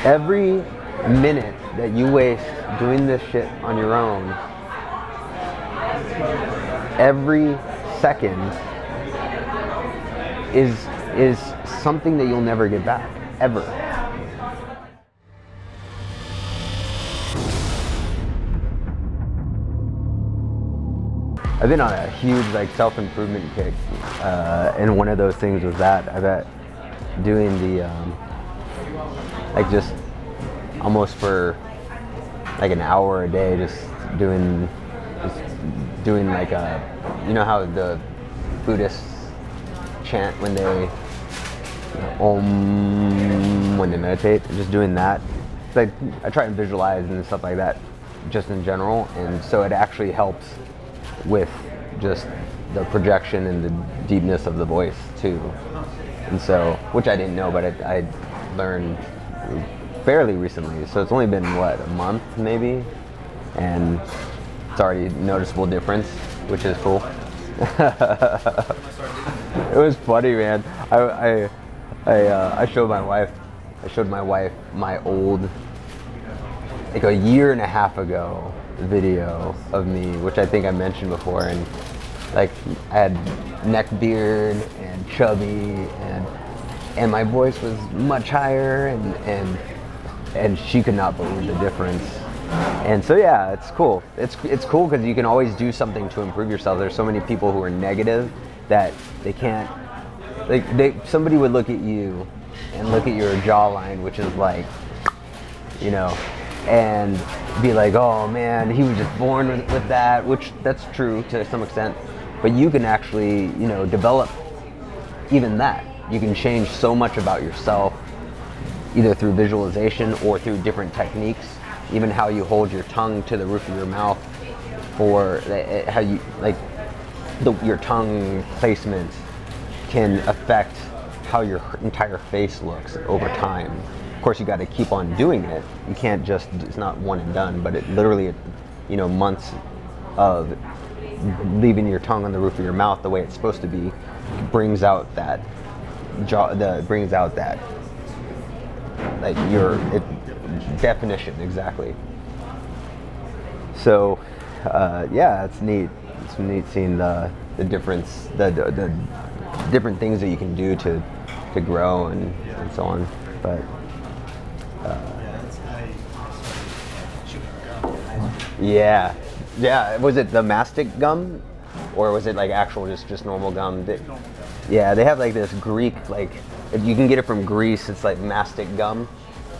Every minute that you waste doing this shit on your own, every second is something that you'll never get back, ever. I've been on a huge like self-improvement kick, and one of those things was that I bet doing the like just almost for like an hour a day, just doing like a, you know how the Buddhists chant when they Om when they meditate, just doing that. Like I try and visualize and stuff like that, just in general, and so it actually helps with just the projection and the deepness of the voice too. And so, which I didn't know, but I learned fairly recently. So it's only been what, a month maybe, and it's already a noticeable difference, which is cool. It was funny, man. I showed my wife my old, like a year and a half ago video of me, which I think I mentioned before, and like I had neck beard and chubby, and my voice was much higher, and she could not believe the difference. And so yeah, it's cool. It's cool because you can always do something to improve yourself. There's so many people who are negative that they can't, like somebody would look at you and look at your jawline, which is like, you know, and be like, oh man, he was just born with that, which that's true to some extent, but you can actually, you know, develop even that. You can change so much about yourself, either through visualization or through different techniques, even how you hold your tongue to the roof of your mouth, or how you, like, your tongue placement can affect how your entire face looks over time. Of course, you got to keep on doing it. You can't just, it's not one and done, but it literally, you know, months of leaving your tongue on the roof of your mouth the way it's supposed to be brings out that like your definition, exactly. So yeah, it's neat. It's neat seeing the difference, the different things that you can do to grow and so on. But yeah. Was it the mastic gum, or was it like actual just normal gum? Yeah, they have like this Greek, like you can get it from Greece. It's like mastic gum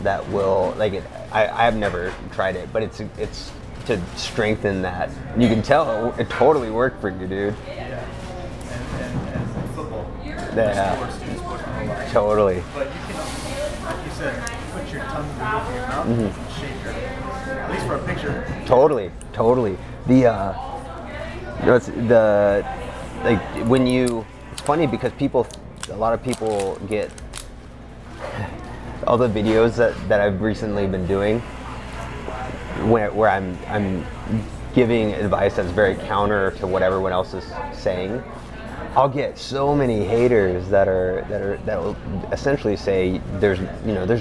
that will like it. I have never tried it, but it's to strengthen that. You can tell it totally worked for you, dude. Yeah, and football. Yeah, totally. But you can, like you said, put your tongue in the roof of your mouth and shake your, at least for a picture. Totally. The you know, it's the, like when you, it's funny because a lot of people get all the videos that I've recently been doing where I'm giving advice that's very counter to what everyone else is saying. I'll get so many haters that will essentially say there's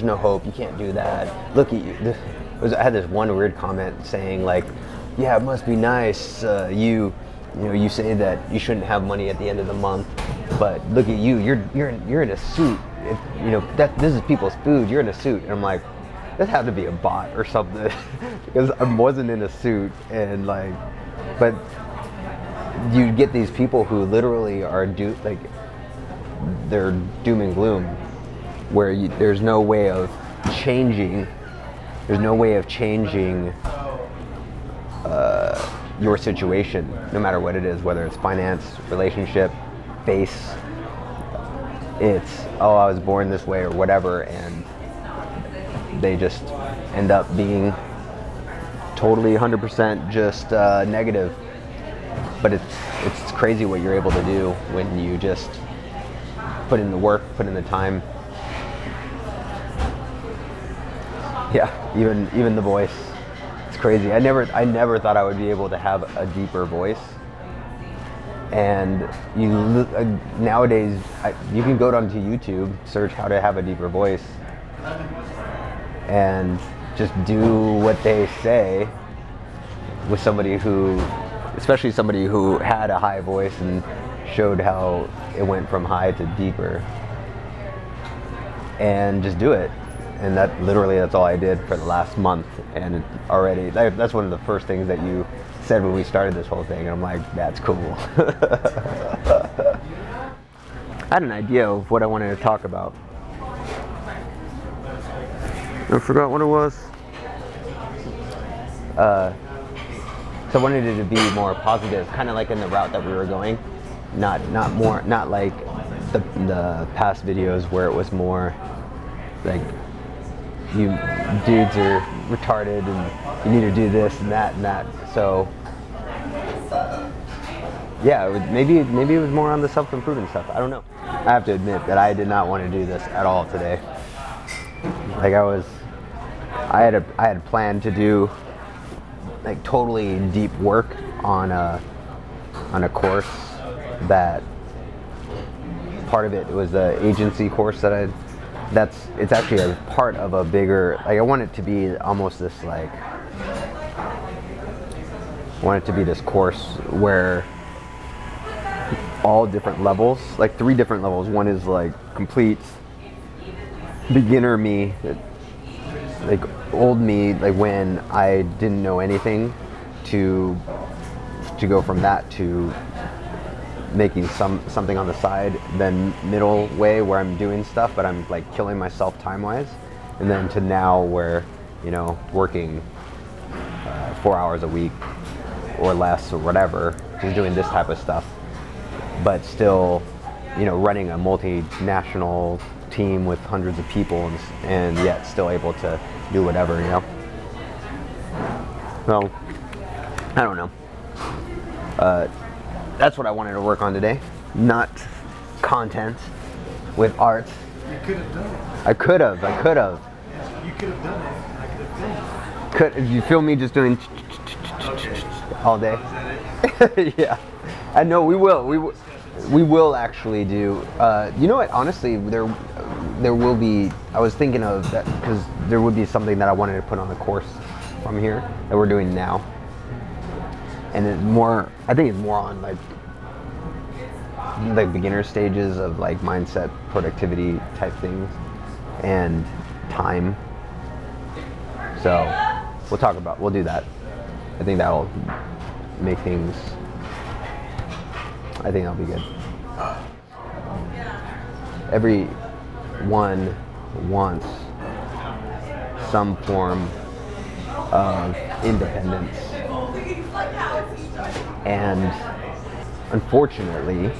no hope, you can't do that. Look at you. I had this one weird comment saying like, yeah, it must be nice. You say that you shouldn't have money at the end of the month, but look at you. You're in a suit. This is people's food. You're in a suit, and I'm like, that had to be a bot or something because I wasn't in a suit, and like, but you get these people who literally are they're doom and gloom, where there's no way of changing. There's no way of changing your situation, no matter what it is, whether it's finance, relationship, face. It's, oh, I was born this way or whatever, and they just end up being totally 100% just negative. But it's crazy what you're able to do when you just put in the work, put in the time. Yeah, even the voice. It's crazy. I never thought I would be able to have a deeper voice. And nowadays, you can go down to YouTube, search how to have a deeper voice, and just do what they say with somebody who, especially somebody who had a high voice and showed how it went from high to deeper, and just do it. And that's all I did for the last month. And already, that's one of the first things that you said when we started this whole thing, and I'm like, that's cool. I had an idea of what I wanted to talk about. I forgot what it was. So I wanted it to be more positive, kind of like in the route that we were going, not like the past videos where it was more like, you dudes are retarded and you need to do this and that and that. So yeah, maybe it was more on the self-improvement stuff. I don't know. I have to admit that I did not want to do this at all today. Like I had planned to do like totally deep work on a course that part of it was the agency course that it's actually a part of a bigger, like I want it to be almost this like, I want it to be this course where all different levels, like 3 different levels. One is like complete beginner me, like old me, like when I didn't know anything, to go from that to making something on the side, then middle way where I'm doing stuff but I'm like killing myself time-wise, and then to now where, you know, working 4 hours a week or less or whatever, just doing this type of stuff, but still, you know, running a multinational team with hundreds of people and yet still able to do whatever, you know. So I don't know. That's what I wanted to work on today, not content with art. You could have done it. I could have. Yes, you could have done it, and I could have filmed it. Did you film me just doing all day? Is that it? Yeah. I know we will actually do. You know what? Honestly, there will be. I was thinking of that because there would be something that I wanted to put on the course from here that we're doing now. And it's more, I think it's more on like beginner stages of like mindset, productivity type things, and time. So we'll do that. I think that'll make things, I think that'll be good. Everyone wants some form of independence. And unfortunately,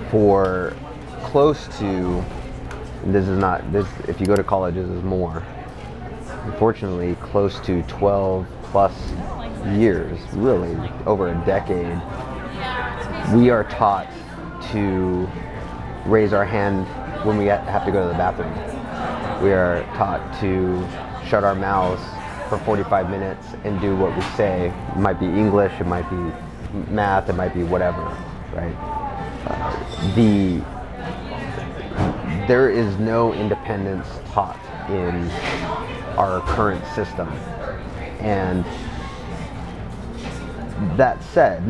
for close to, and if you go to college, this is more, unfortunately, close to 12 plus years, really over a decade, we are taught to raise our hand when we have to go to the bathroom. We are taught to shut our mouths for 45 minutes and do what we say. It might be English, it might be math, it might be whatever, right? There is no independence taught in our current system. And that said,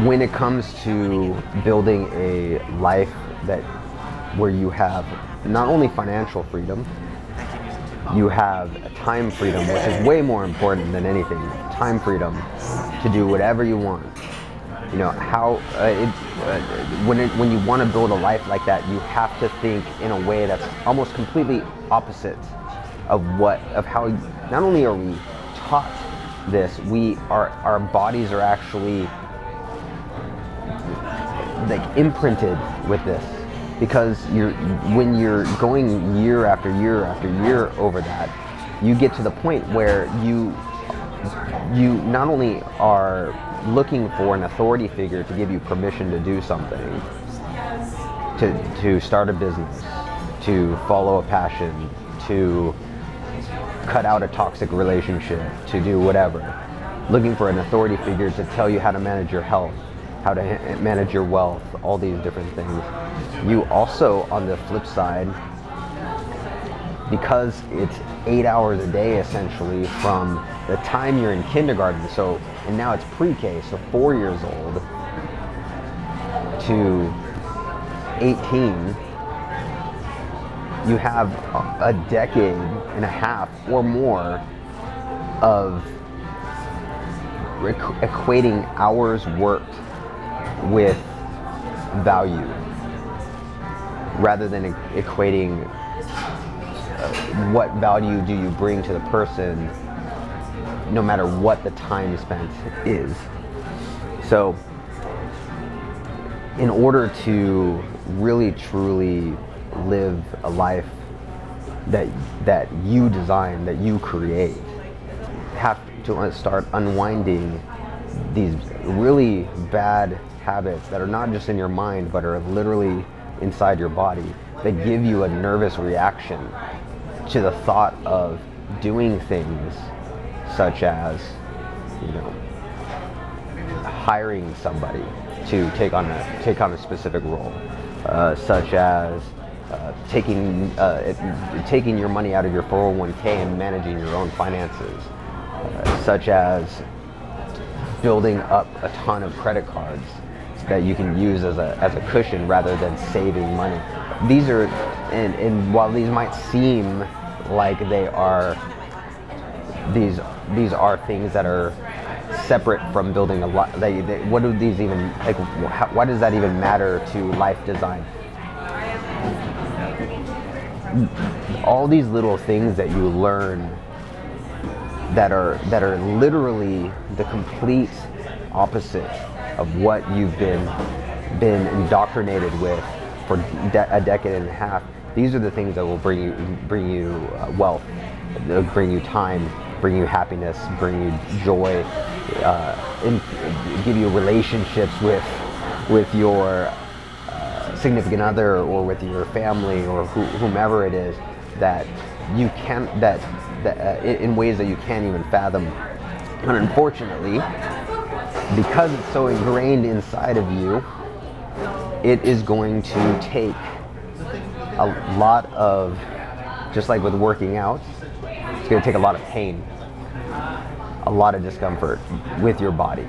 when it comes to building a life where you have not only financial freedom, you have time freedom, which is way more important than anything. Time freedom to do whatever you want. You know when you want to build a life like that, you have to think in a way that's almost completely opposite of how. Not only are we taught this, our bodies are actually like imprinted with this. Because when you're going year after year after year over that, you get to the point where you not only are looking for an authority figure to give you permission to do something, to start a business, to follow a passion, to cut out a toxic relationship, to do whatever. Looking for an authority figure to tell you how to manage your health, how to manage your wealth, all these different things. You also, on the flip side, because it's 8 hours a day essentially from the time you're in kindergarten, and now it's pre-K, so 4 years old to 18, you have a decade and a half or more of equating hours worked with value rather than equating what value do you bring to the person no matter what the time spent is. So in order to really truly live a life that you design, that you create, have to start unwinding these really bad habits that are not just in your mind but are literally inside your body, that give you a nervous reaction to the thought of doing things such as, hiring somebody to take on a specific role, such as taking your money out of your 401k and managing your own finances, such as building up a ton of credit cards that you can use as a cushion rather than saving money. These are, and while these might seem like they are, these are things that are separate from building a life. What do these even, like, why does that even matter to life design? All these little things that you learn that are literally the complete opposite of what you've been indoctrinated with for a decade and a half. These are the things that will bring you wealth, they'll bring you time, bring you happiness, bring you joy, and give you relationships with your significant other or with your family or whomever it is, that you can in ways that you can't even fathom. And unfortunately, because it's so ingrained inside of you, it is going to take a lot of, just like with working out, it's going to take a lot of pain, a lot of discomfort with your body,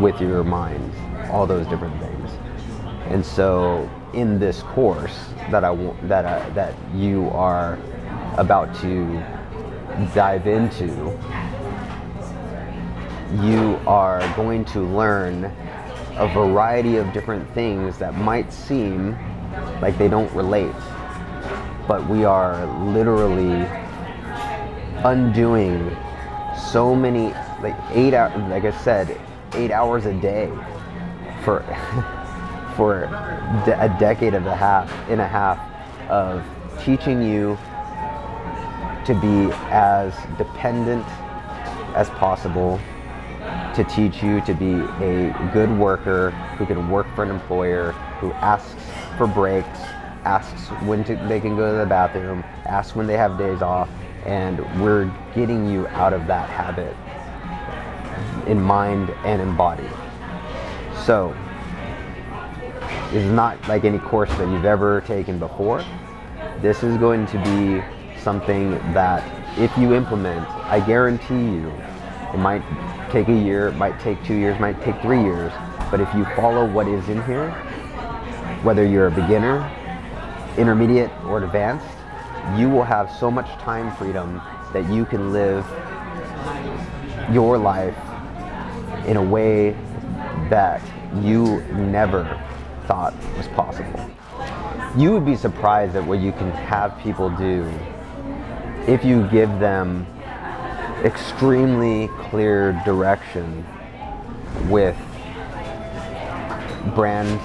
with your mind, all those different things. And so in this course that you are about to dive into, you are going to learn a variety of different things that might seem like they don't relate, but we are literally undoing so many, like 8 hours, like I said, 8 hours a day for for a decade and a half of teaching you to be as dependent as possible, to teach you to be a good worker who can work for an employer, who asks for breaks, asks when they can go to the bathroom, asks when they have days off, and we're getting you out of that habit in mind and in body. So it's not like any course that you've ever taken before. This is going to be something that if you implement, I guarantee you, it might take a year, it might take 2 years, it might take 3 years, but if you follow what is in here, whether you're a beginner, intermediate, or advanced, you will have so much time freedom that you can live your life in a way that you never thought was possible. You would be surprised at what you can have people do if you give them extremely clear direction with brand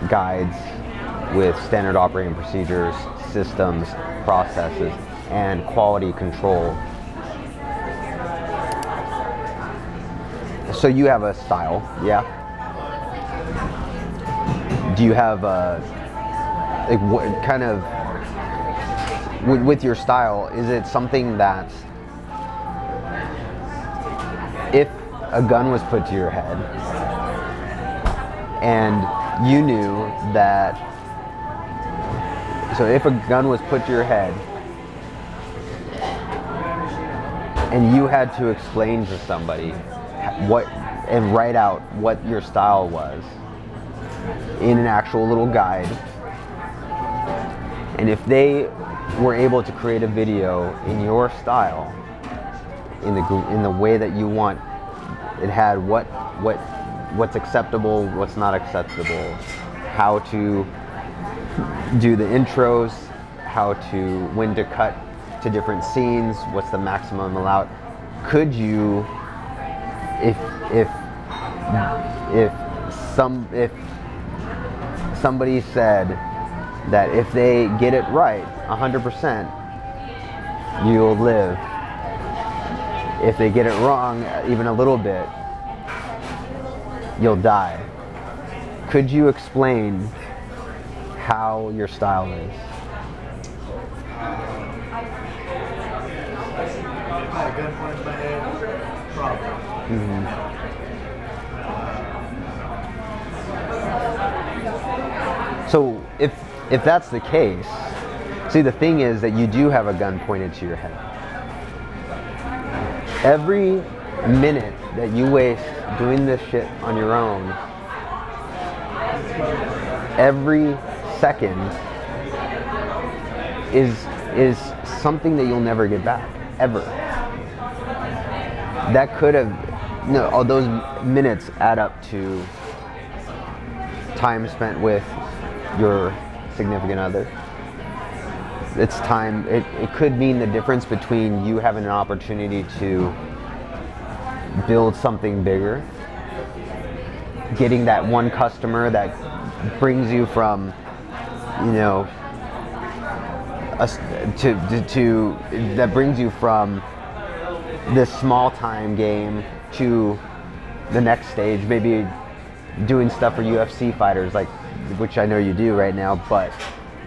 guides, with standard operating procedures, systems, processes, and quality control. So you have a style, yeah? Do you have like what kind of, with your style, is it something that if a gun was put to your head and you knew that, so if a gun was put to your head and you had to explain to somebody what and write out what your style was in an actual little guide, and if they were able to create a video in your style, in the way that you want, it had what's acceptable, what's not acceptable, how to do the intros, when to cut to different scenes, what's the maximum allowed. Could you, if somebody said that if they get it right 100%, you'll live. If they get it wrong even a little bit, you'll die. Could you explain how your style is? If I had a gun pointed at my head, probably. So if that's the case, see, the thing is that you do have a gun pointed to your head. Every minute that you waste doing this shit on your own, every second is something that you'll never get back, ever. That could have, all those minutes add up to time spent with your significant other. It's time, it could mean the difference between you having an opportunity to build something bigger, getting that one customer that brings you from, that brings you from this small time game to the next stage, maybe doing stuff for UFC fighters, like, which I know you do right now, but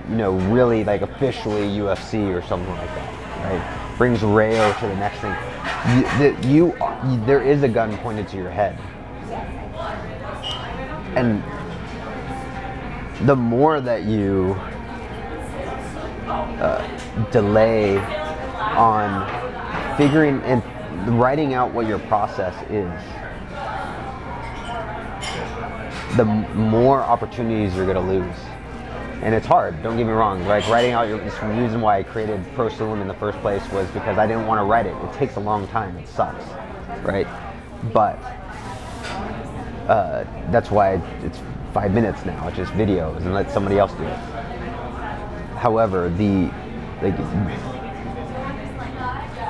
really like officially UFC or something like that, right? Brings Rayo to the next thing. There is a gun pointed to your head, and the more that you delay on figuring and writing out what your process is, the more opportunities you're going to lose. And it's hard, don't get me wrong. Like, writing out it's the reason why I created Pro Sulum in the first place was because I didn't want to write it. It takes a long time, it sucks, right? But that's why it's 5 minutes now. It's just videos and let somebody else do it. However,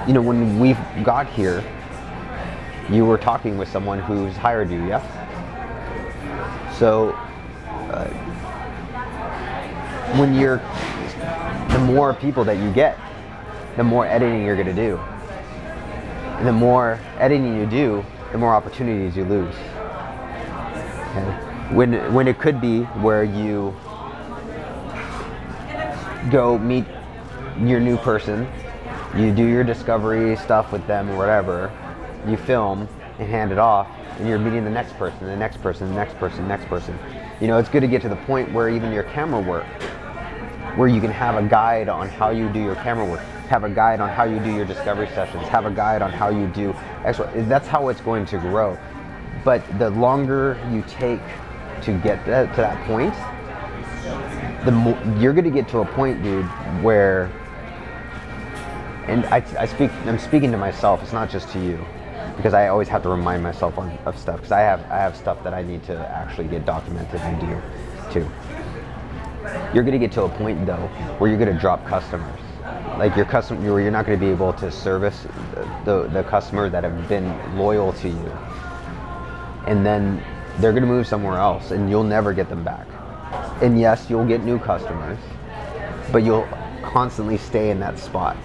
when we got here, you were talking with someone who's hired you, yeah? So, the more people that you get, the more editing you're gonna do. And the more editing you do, the more opportunities you lose. Okay? When it could be where you go meet your new person, you do your discovery stuff with them or whatever, you film and hand it off, and you're meeting the next person, the next person, the next person, the next person. It's good to get to the point where even your camera work, where you can have a guide on how you do your camera work, have a guide on how you do your discovery sessions, have a guide on how you do extra. That's how it's going to grow. But the longer you take to get to that point, the more you're going to get to a point, dude, where, and I'm speaking to myself. It's not just to you, because I always have to remind myself of stuff, because I have stuff that I need to actually get documented and do too. You're going to get to a point though where you're going to drop customers, like you're not going to be able to service the customers that have been loyal to you, and then they're going to move somewhere else, and you'll never get them back. And yes, you'll get new customers, but you'll constantly stay in that spot,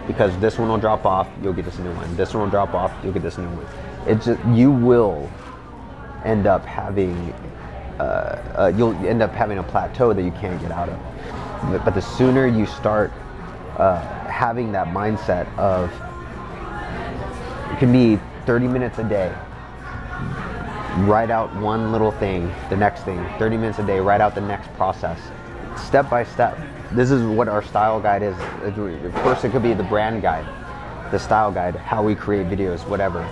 because this one will drop off, you'll get this new one. This one will drop off, you'll get this new one. It's just, you will end up having you'll end up having a plateau that you can't get out of. But the sooner you start having that mindset of, it can be 30 minutes a day, Write out one little thing, the next thing, 30 minutes a day, write out the next process, step by step. This is what our style guide is. First, it could be the brand guide, the style guide, how we create videos, whatever.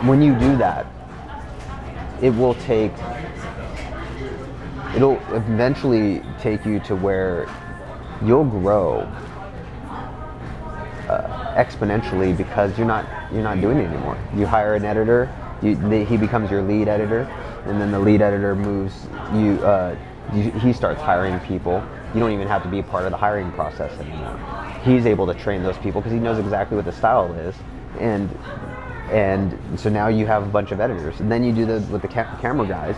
When you do that, it'll eventually take you to where you'll grow exponentially, because you're not doing it anymore. You hire an editor, he becomes your lead editor, and then the lead editor moves he starts hiring people. You don't even have to be a part of the hiring process anymore. He's able to train those people because he knows exactly what the style is, and so now you have a bunch of editors. And then you do with the camera guys.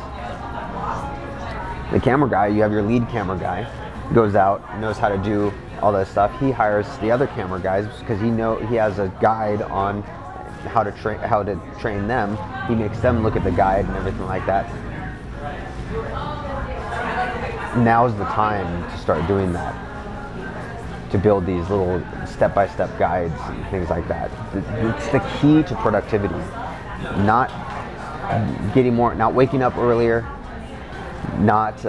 The camera guy, you have your lead camera guy, goes out, knows how to do all that stuff. He hires the other camera guys because he has a guide on how to train them. He makes them look at the guide and everything like that. Now's the time to start doing that, to build these little step-by-step guides and things like that. It's the key to productivity. Not waking up earlier, not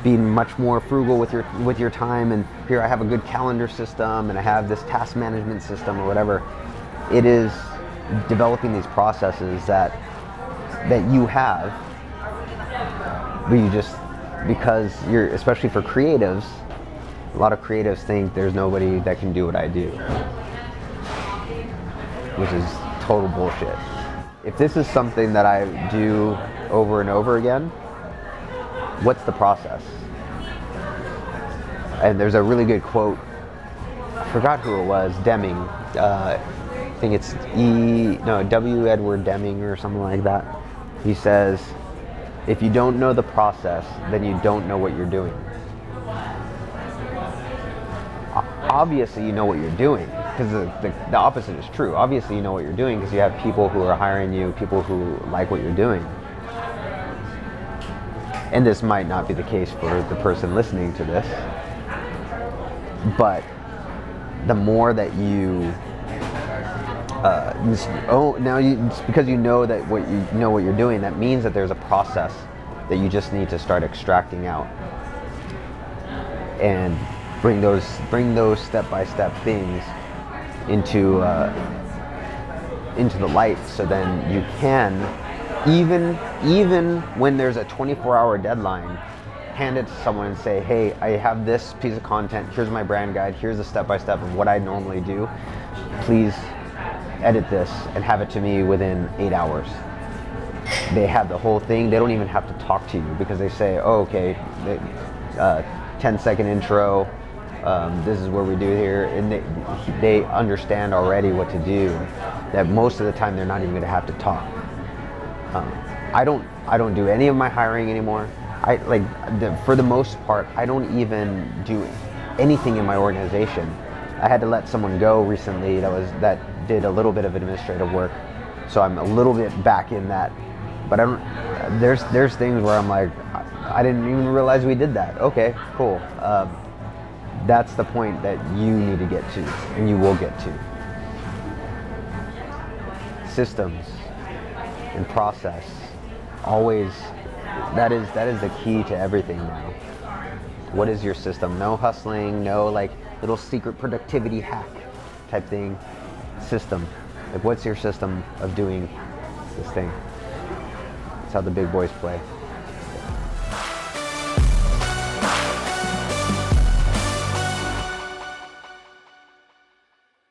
being much more frugal with your time, and here I have a good calendar system and I have this task management system or whatever. It is developing these processes that you have, but you just, because especially for creatives, a lot of creatives think there's nobody that can do what I do, which is total bullshit. If this is something that I do over and over again, what's the process? And there's a really good quote, I forgot who it was, Deming. I think it's W. Edward Deming or something like that. He says, if you don't know the process, then you don't know what you're doing. Obviously you know what you're doing, because the opposite is true. Obviously you know what you're doing because you have people who are hiring you, people who like what you're doing. And this might not be the case for the person listening to this, but the more that you it's because you know that what you're doing, that means that there's a process that you just need to start extracting out and bring those step-by-step things into the light, so then you can, even when there's a 24-hour deadline, hand it to someone and say, hey, I have this piece of content, here's my brand guide, here's the step-by-step of what I normally do, please edit this and have it to me within 8 hours. They have the whole thing. They don't even have to talk to you, because they say, oh, okay, 10-second intro, this is what we do here, and they understand already what to do, that most of the time they're not even going to have to talk. I don't do any of my hiring anymore. For the most part, I don't even do anything in my organization. I had to let someone go recently that did a little bit of administrative work, so I'm a little bit back in that. But there's things where I'm like, I didn't even realize we did that. Okay, cool. That's the point that you need to get to, and you will get to. Systems and process, always, that is the key to everything now. What is your system? No hustling, no like little secret productivity hack type thing. System. Like, what's your system of doing this thing? That's how the big boys play.